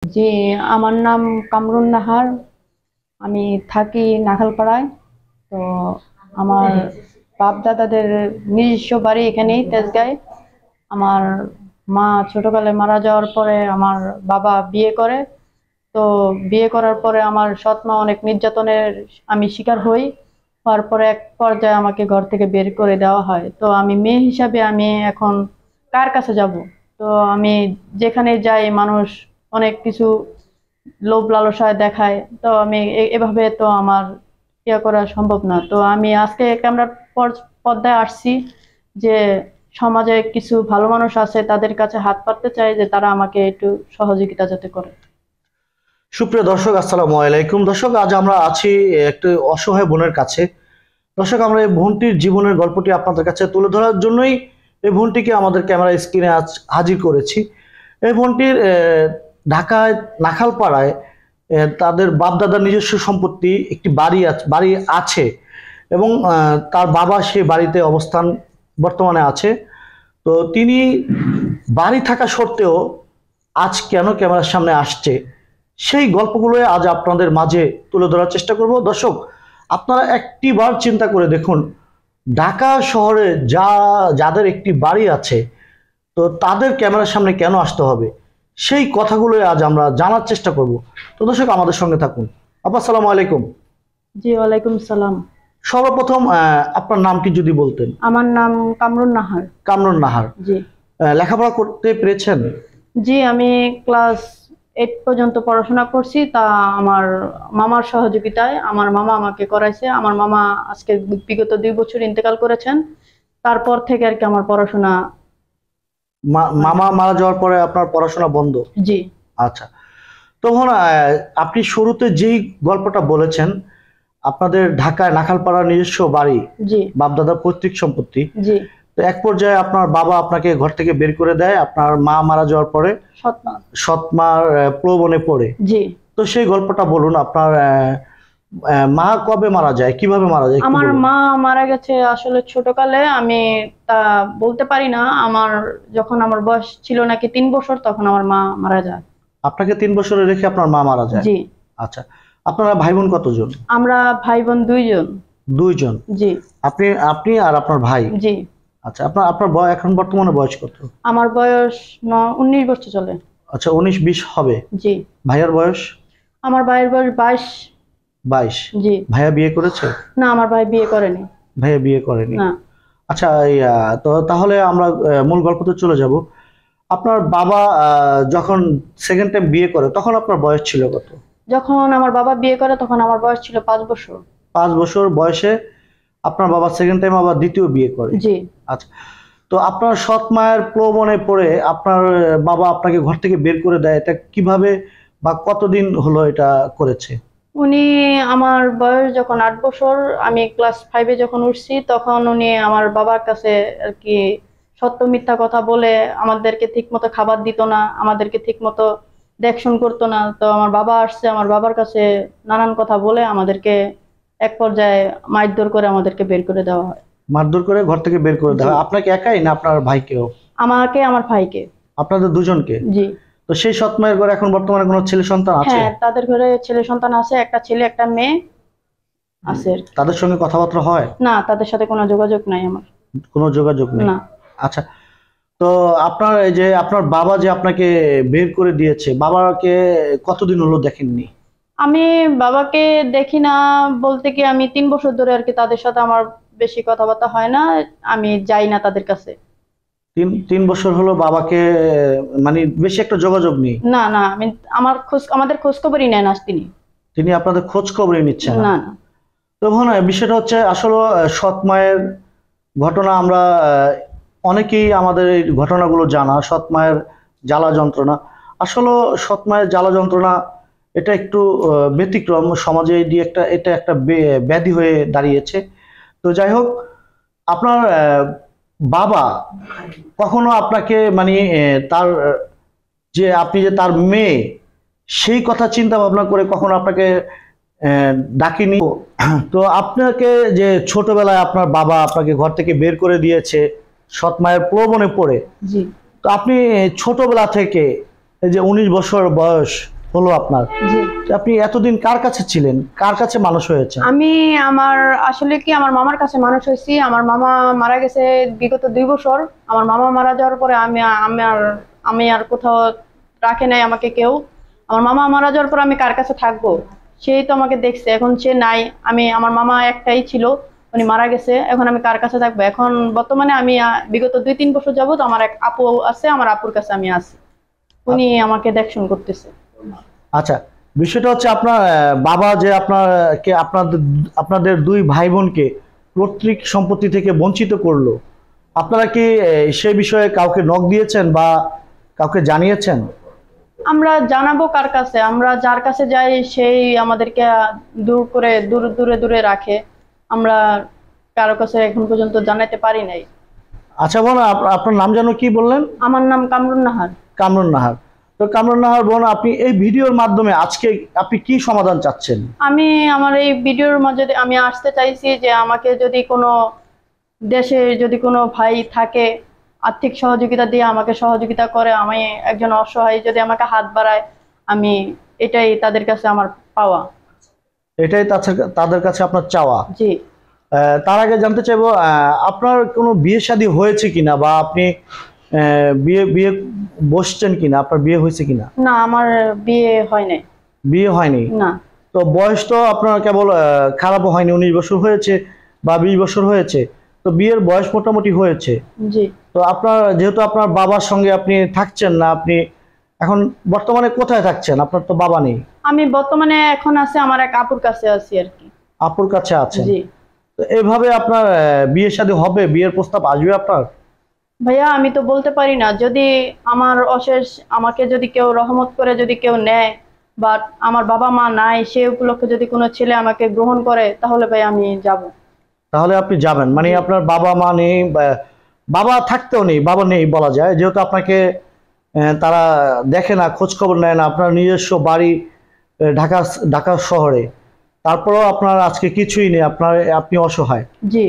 জি, আমার নাম কামরুন নাহার। আমি থাকি নাখালপাড়ায়। তো আমার বাপ দাদাদের নিজস্ব বাড়ি এখানেই তেজগাঁয়ে। আমার মা ছোটকালে মারা যাওয়ার পরে আমার বাবা বিয়ে করে। তো বিয়ে করার পরে আমার সৎ মা অনেক নির্যাতনের আমি শিকার হই। হওয়ার পরে এক পর্যায়ে আমাকে ঘর থেকে বের করে দেওয়া হয়। তো আমি মেয়ে হিসাবে আমি এখন কার কাছে যাব? তো আমি যেখানে যাই মানুষ অনেক কিছু লোভ লালসায় দেখায়। তো আমি এভাবে তো আমার ইয়ে করা সম্ভব না। তো আমি আজকে ক্যামেরার পর্দায় আসছি যে সমাজে কিছু ভালো মানুষ আছে, তাদের কাছে হাত পাততে চাই যে তারা আমাকে একটু সহযোগিতা যাতে করে। সুপ্রিয় দর্শক, আসসালামু আলাইকুম। দর্শক, আজ আমরা আছি একটি অসহায় বোনের কাছে। দর্শক, আমরা এই বোনটির জীবনের গল্পটি আপনাদের কাছে তুলে ধরার জন্যই এই বোনটিকে আমাদের ক্যামেরা স্ক্রিনে আজ হাজির করেছি। এই বোনটির ঢাকায় নাখালপাড়ায় তাদের বাপদাদার নিজস্ব সম্পত্তি একটি বাড়ি আছে এবং তার বাবা সেই বাড়িতে অবস্থান বর্তমানে আছে। তো তিনি বাড়ি থাকা সত্ত্বেও আজ কেন ক্যামেরার সামনে আসছে সেই গল্পগুলোই আজ আপনাদের মাঝে তুলে ধরার চেষ্টা করব। দর্শক, আপনারা একটিবার চিন্তা করে দেখুন, ঢাকা শহরে যাদের একটি বাড়ি আছে, তো তাদের ক্যামেরার সামনে কেন আসতে হবে সেই কথাগুলোই আজ আমরা জানার চেষ্টা করব। তো দর্শক, আমাদের সঙ্গে থাকুন। আপা, আসসালামু আলাইকুম। জি, ওয়ালাইকুম সালাম। সর্বপ্রথম আপনার নামটি যদি বলতেন। আমার নাম কামরুন নাহার। কামরুন নাহার। জি। লেখাপড়া করতে পেরেছেন? জি, আমি ক্লাস 8 পর্যন্ত পড়াশোনা করছি। তা আমার মামার সহযোগিতায় আমার মামা আমাকে করাইছে। আমার মামা আজকে বিগত 2 বছর ইন্তেকাল করেছেন। তারপর থেকে আর কি আমার পড়াশোনা। মামা মারা যাওয়ার পরে আপনার পড়াশোনা বন্ধ? জি। আচ্ছা। তখন আপনি শুরুতে যেই গল্পটা বলেছেন, আপনাদের ঢাকায় নাখালপাড়ার নিজস্ব বাড়ি, জি। বাপদাদার পৈতৃক সম্পত্তি। জি। তো এক পর্যায়ে আপনার বাবা আপনাকে ঘর থেকে বের করে দেয় আপনার মা মারা যাওয়ার পরে, সৎমার প্রলোভনে পড়ে। জি। তো সেই গল্পটা বলুন। আপনার মা কবে মারা যায়, কিভাবে মারা যায়? আমার মা মারা গেছে আসলে ছোটকালে, আমি তা বলতে পারি না। যখন আমার বয়স ছিল নাকি 3 বছর, তখন আমার মা মারা যায়। আপনাকে 3 বছরে রেখে আপনার মা মারা যায়? জি। আচ্ছা। আপনারা ভাই বোন কতজন? আমরা ভাই বোন 2 জন। 2 জন? জি। আপনি আর আপনার ভাই? জি। আচ্ছা। আপনার এখন বর্তমানে বয়স কত? আমার বয়স 19 বছর চলে। আচ্ছা, 19-20 হবে। জি। ভাইয়ার বয়স? আমার ভাইয়ের বয়স 22। 22? জি। ভাইয়া বিয়ে করেছে? না, আমার ভাই বিয়ে করেনি। ভাইয়া বিয়ে করেনি? না। আচ্ছা, তো তাহলে আমরা মূল গল্পতে চলে যাব। আপনার বাবা যখন সেকেন্ড টাইম বিয়ে করে তখন আপনার বয়স ছিল কত? যখন আমার বাবা বিয়ে করে তখন আমার বয়স ছিল 5 বছর। 5 বছর বয়সে আপনার বাবা সেকেন্ড টাইম আবার দ্বিতীয় বিয়ে করে? জি। আচ্ছা। তো আপনার সৎ মায়ের প্রলোভনে পড়ে আপনার বাবা আপনাকে ঘর থেকে বের করে দেয়, এটা কিভাবে বা কতদিন হলো এটা করেছে? উনি আমার বয়স যখন 8 বছর, আমি ক্লাস 5-এ যখন উঠছি, তখন উনি আমার বাবার কাছে আর কি সত্য মিথ্যা কথা বলে আমাদেরকে ঠিকমতো খাবার দিত না, আমাদেরকে ঠিকমতো দেখশন করতো না। তো আমার বাবা আসছে, আমার বাবার কাছে নানান কথা বলে আমাদেরকে এক পর্যায়ে মারধর করে আমাদেরকে বের করে দেওয়া হয়। মারধর করে ঘর থেকে বের করে দেওয়া হয়? আপনাকে একাই না আপনার ভাইকেও? আমাকে, আমার ভাইকে। আপনাদের দুজনকে? জি। তো সেই সৎ মায়ের ঘরে এখন বর্তমানে কোনো ছেলে সন্তান আছে? হ্যাঁ, তাদের ঘরে ছেলে সন্তান আছে, একটা ছেলে একটা মেয়ে আছে। তাদের সঙ্গে কথাবার্তা হয়? না, তাদের সাথে কোনো যোগাযোগ নাই আমার। কোনো যোগাযোগ নেই? না। আচ্ছা। তো আপনার এই যে আপনার বাবা যে আপনাকে বের করে দিয়েছে, বাবাকে কতদিন হলো দেখেননি? আমি বাবাকে দেখি না বলতে কি, আমি 3 বছর ধরে আর কি তাদের সাথে আমার বেশি কথাবার্তা হয় না। আমি যাই না তাদের কাছে। 3 বছর হলো বাবাকে মানে বেশি একটা যোগাযোগ নেই? না না, আমাদের খোঁজ খবরই নেন আজ তিনি। তিনি আপনাদের খোঁজ খবরই নিচ্ছেন না? না না। তো বিষয়টা হচ্ছে আসলে সৎ মায়ের ঘটনা আমরা অনেকেই আমাদের এই ঘটনাগুলো জানা। সৎ মায়ের জ্বালা যন্ত্রণা, আসলে সৎ মায়ের জ্বালা যন্ত্রণা এটা একটু ব্যতিক্রম সমাজে। এটা একটা ব্যাধি হয়ে দাঁড়িয়েছে। তো যাই হোক, আপনার বাবা কখনো আপনাকে মানে তার যে আপনি যে তার মেয়ে সেই কথা চিন্তা ভাবনা করে কখনো আপনাকে ডাকেনি? তো আপনাকে যে ছোটবেলায় আপনার বাবা আপনাকে ঘর থেকে বের করে দিয়েছে সৎ মায়ের প্রলোভনে পড়ে, জি। তো আপনি ছোটবেলা থেকে এই যে 19 বছর বয়স হলো আপনার, জি। আপনি এতদিন কার কাছে ছিলেন, কার কাছে মানুষ হয়েছে? আমি আসলে কি আমার মামার কাছে মানুষ হয়েছি। আমার মামা মারা গেছে বিগত 2 বছর। আমার মামা মারা যাওয়ার পরে আমি আর কোথাও রাখে নাই আমাকে কেউ। আমার মামা মারা যাওয়ার পর আমি কার কাছে থাকবো? সেই তো আমাকে দেখছে, এখন সে নাই। আমার মামা একটাই ছিল, উনি মারা গেছে। এখন আমি কার কাছে থাকবো? এখন বর্তমানে আমি বিগত 2-3 বছর যাবত আমার এক আপু আছে, আমার আপুর কাছে আমি আছি। উনি আমাকে দেখশন করতেছে। আচ্ছা, বিষয়টা হচ্ছে আপনার বাবা যে আপনাদের দুই ভাই বোনকে পৈতৃক সম্পত্তি থেকে বঞ্চিত করলো, আপনারা কি সেই বিষয়ে কাউকে নক দিয়েছেন বা কাউকে জানিয়েছেন? আমরা জানাবো কার কাছে? আমরা যার কাছে যাই সেই আমাদেরকে দূরে দূরে রাখে। আমরা কারো কাছে এখন পর্যন্ত জানাতে পারি নাই। আচ্ছা বোন, আপনার নাম যেন কি বললেন? আমার নাম কামরুন নাহার। কামরুন নাহার। তো কামরুন নাহার বোন, আপনি এই ভিডিওর মাধ্যমে আজকে আপনি কি সমাধান চাচ্ছেন? আমি আমার এই ভিডিওর মাঝে আমি আসতে চাইছি যে আমাকে যদি কোনো দেশে যদি কোনো ভাই থাকে আর্থিক সহযোগিতা দিয়ে আমাকে সহযোগিতা করে, আমি একজন অসহায়, যদি আমাকে হাত বাড়ায়, আমি এটাই তাদের কাছে আমার পাওয়া। এটাই তাদের কাছে আপনার চাওয়া? জি। তার আগে জানতে চাইবো, আপনার কোনো বিয়ে শাদী হয়েছে কিনা, বা আপনি বিয়ে বিয়ে বসছেন কিনা, আপনার বিয়ে হয়েছে কিনা? না, আমার বিয়ে হয় নাই। বিয়ে হয়নি? না। তো বয়স তো আপনার কেবল খারাপও হয়নি, 19 বছর হয়েছে বা 20 বছর হয়েছে, তো বিয়ের বয়স মোটামুটি হয়েছে। জি। তো আপনার যেহেতু আপনার বাবার সঙ্গে আপনি থাকছেন না, আপনি এখন বর্তমানে কোথায় থাকছেন? আপনার তো বাবা নেই। আমি বর্তমানে এখন আছে আমার এক আপুর কাছে আছি আর কি। আপুর কাছে আছেন? জি। তো এভাবে আপনার বিয়ে শাদী হবে, বিয়ের প্রস্তাব আসবে আপনার? ভাইয়া, আমি তো বলতে পারি না। যদি আমার অশেষ আমাকে যদি কেউ রহমত করে যদি কেউ নেয়, বা আমার বাবা মা নাই সে উপলক্ষে যদি কোনো ছেলে আমাকে গ্রহণ করে, তাহলে ভাই আমি যাব। তাহলে আপনি যাবেন? মানে আপনার বাবা মা নেই, বাবা থাকতেও নেই, বাবা নেই বলা যায়, যেহেতু আপনাকে তারা দেখে না, খোঁজ খবর নেয় না, আপনার নিজস্ব বাড়ি ঢাকা ঢাকা শহরে, তারপরেও আপনার আজকে কিছুই নেই, আপনি অসহায়। জি।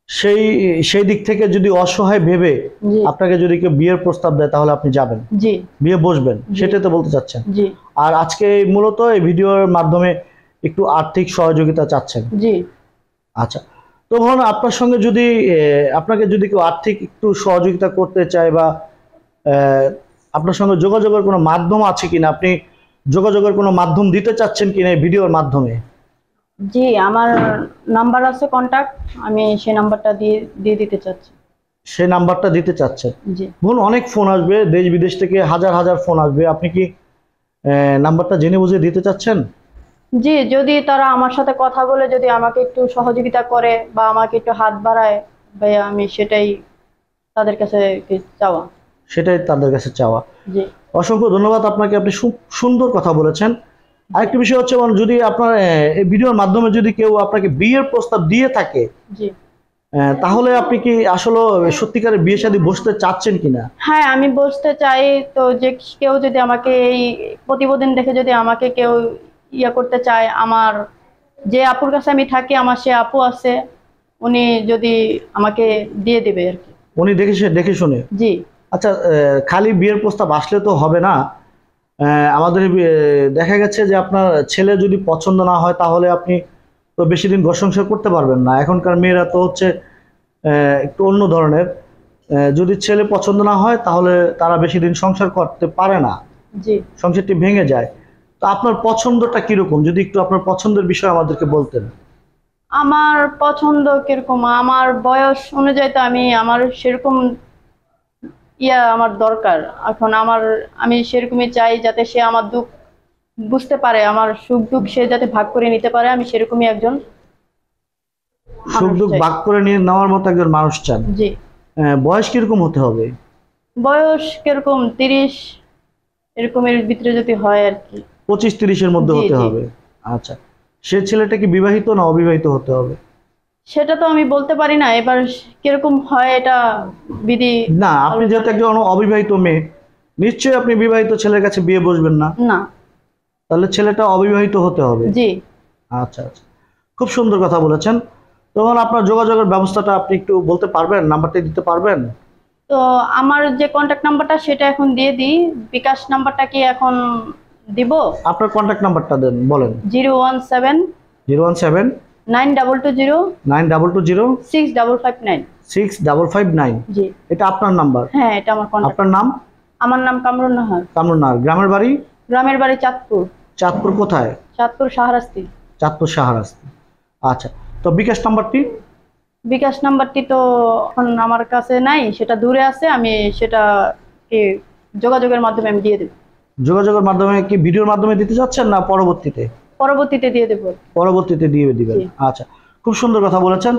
সেই সেই দিক থেকে যদি অসহায় ভেবে জি। আপনাকে যদি কেউ বিয়ের প্রস্তাব দেয়, তাহলে আপনি যাবেন, জি। বিয়ে বসবেন, জি। সেটাই তো বলতে চাচ্ছেন? জি। আর আজকে মূলত এই ভিডিওর মাধ্যমে একটু আর্থিক সহযোগিতা চাচ্ছেন? জি। আচ্ছা, তো ধরুন আপনার সঙ্গে যদি আপনাকে যদি কেউ আর্থিক একটু সহযোগিতা করতে চায়, বা আপনার সঙ্গে যোগাযোগের কোনো মাধ্যম আছে কিনা, আপনি যোগাযোগের কোনো মাধ্যম দিতে চাচ্ছেন কিনা এই ভিডিওর মাধ্যমে? জি, আমার নাম্বার আছে কন্টাক্ট, আমি সেই নাম্বারটা দিয়ে দিতে চাচ্ছি। সেই নাম্বারটা দিতে চাচ্ছেন? জি। বলুন, অনেক ফোন আসবে, দেশ বিদেশ থেকে হাজার হাজার ফোন আসবে, আপনি কি নাম্বারটা জেনে বুঝে দিতে চাচ্ছেন? জি, যদি তারা আমার সাথে কথা বলে যদি আমাকে একটু সহযোগিতা করে বা আমাকে একটু হাত বাড়ায়, ভাইয়া আমি সেটাই তাদের কাছে চাওয়া। সেটাই তাদের কাছে চাওয়া। জি। অসংখ্য ধন্যবাদ আপনাকে, আপনি সুন্দর কথা বলেছেন। আরেকটি বিষয় হচ্ছে, যদি আপনার এই ভিডিওর মাধ্যমে যদি কেউ আপনাকে বিয়ের প্রস্তাব দিয়ে থাকে, জি। তাহলে আপনি কি আসলে সত্যিকারের বিয়ে শাদী বসতে চাচ্ছেন কিনা? হ্যাঁ, আমি বসতে চাই। তো যে কেউ যদি আমাকে এই প্রতিবেদন দেখে যদি আমাকে কেউ করতে চায়, আমার যে আপুর কাছে আমি থাকি, আমার সে আপু আছে, উনি যদি আমাকে দিয়ে দেবে আর কি। উনি দেখে শুনে? জি। আচ্ছা, খালি বিয়ের প্রস্তাব আসলে তো হবে না। আমাদের দেখা গেছে যে আপনার ছেলে যদি পছন্দ না হয়, তাহলে আপনি তো বেশি দিন ঘর সংসার করতে পারবেন না। এখনকার মেয়েরা তো হচ্ছে একটু অন্য ধরনের। যদি ছেলে পছন্দ না হয়, তাহলে তারা বেশি দিন সংসার করতে পারে না, জি। সংসারটি ভেঙে যায়। তো আপনার পছন্দটা কিরকম, যদি একটু আপনার পছন্দের বিষয় আমাদেরকে বলতেন? আমার পছন্দ কিরকম, আমার বয়স অনুযায়ী তো আমার সেরকম আমার দরকার। এখন আমি সেরকমই চাই যাতে সে আমার দুঃখ বুঝতে পারে, আমার সুখ দুঃখ সে যাতে ভাগ করে নিতে পারে, আমি সেরকমই একজন সুখ মানুষ দুঃখ চাই। ভাগ করে নিয়ে নেওয়ার মতো একজন মানুষ চান? জি। বয়স কিরকম হতে হবে? বয়স কিরকম 30 এরকমের ভিতরে যদি হয় আর কি। 25-30-এর মধ্যে জি, হতে জি। হবে। আচ্ছা, সে ছেলেটা কি বিবাহিত না অবিবাহিত হতে হবে? সেটা তো আমি বলতে পারি না, এবার কিরকম হয় এটা বিধি। না, আপনি যেহেতু একজন অবিবাহিত মেয়ে, নিশ্চয়ই আপনি বিবাহিত ছেলের কাছে বিয়ে বসবেন না। না। তাহলে ছেলেটা অবিবাহিত হতে হবে? জি। আচ্ছা আচ্ছা, খুব সুন্দর কথা বলেছেন। তখন আপনার যোগাযোগের ব্যবস্থাটা আপনি একটু বলতে পারবেন, নাম্বারটা দিতে পারবেন? তো তো আমার যে কন্ট্যাক্ট নাম্বারটা সেটা এখন দিয়ে দিই। বিকাশ নাম্বারটা কি এখন দিব? আপনার কন্ট্যাক্ট নাম্বারটা দেন, বলেন। 017 017 9220 9220 6559। 6559। জি, এটা আপনার নাম্বার? হ্যাঁ, এটা আমার কন্ট্যাক্ট। আপনার নাম? আমার নাম কামরুন নাহার। কামরুন নাহার। গ্রামের বাড়ি? গ্রামের বাড়ি চাঁদপুর। চাঁদপুর কোথায়? চাঁদপুর শাহরাস্তি। চাঁদপুর শাহরাস্তি। আচ্ছা, তো বিকাশ নাম্বারটি? বিকাশ নাম্বারটি তো এখন আমার কাছে নাই, সেটা দূরে আছে। আমি সেটা কি যোগাযোগের মাধ্যমে আমি দিয়ে দেব। যোগাযোগের মাধ্যমে কি ভিডিওর মাধ্যমে দিতে চাচ্ছেন না পরবর্তীতে? পরবর্তীতে দিয়ে দেব। পরবর্তীতে দিয়ে দিবেন। জি। আচ্ছা, খুব সুন্দর কথা বলেছেন।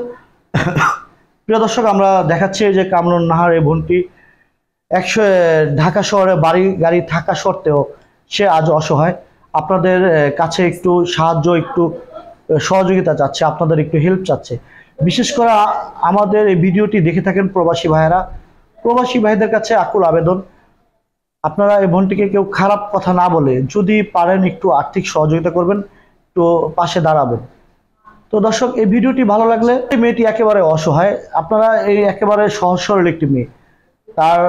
প্রিয় দর্শক, আমরা দেখাচ্ছি যে কামরুন নাহার এই বোনটি ঢাকা শহরে বাড়ি গাড়ি থাকা সত্ত্বেও সে আজ অসহায়। আপনাদের কাছে একটু সাহায্য, একটু সহযোগিতা চাচ্ছে, আপনাদের একটু হেল্প চাচ্ছে। বিশেষ করে আমাদের এই ভিডিওটি দেখে থাকেন প্রবাসী ভাইয়েরা। প্রবাসী ভাইদের কাছে আকুল আবেদন, আপনারা এই বোনটিকে কেউ খারাপ কথা না বলে যদি পারেন একটু আর্থিক সহযোগিতা করবেন, একটু পাশে দাঁড়াবেন। তো দর্শক, এই ভিডিওটি ভালো লাগলে, এই মেয়েটি একেবারে অসহায়, আপনারা এই একেবারে সহজ সরল একটি মেয়ে, তার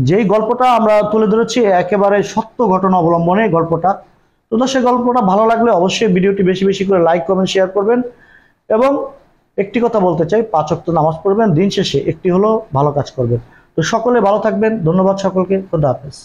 যেই গল্পটা আমরা তুলে ধরেছি একেবারে সত্য ঘটনা অবলম্বনে গল্পটা। তো দর্শক, গল্পটা ভালো লাগলে অবশ্যই ভিডিওটি বেশি বেশি করে লাইক কমেন্ট শেয়ার করবেন। এবং একটি কথা বলতে চাই, 5 ওয়াক্ত নামাজ পড়বেন, দিন শেষে একটি হলো ভালো কাজ করবেন। তো সকলে ভালো থাকবেন, ধন্যবাদ সকলকে, খোদা হাফেজ।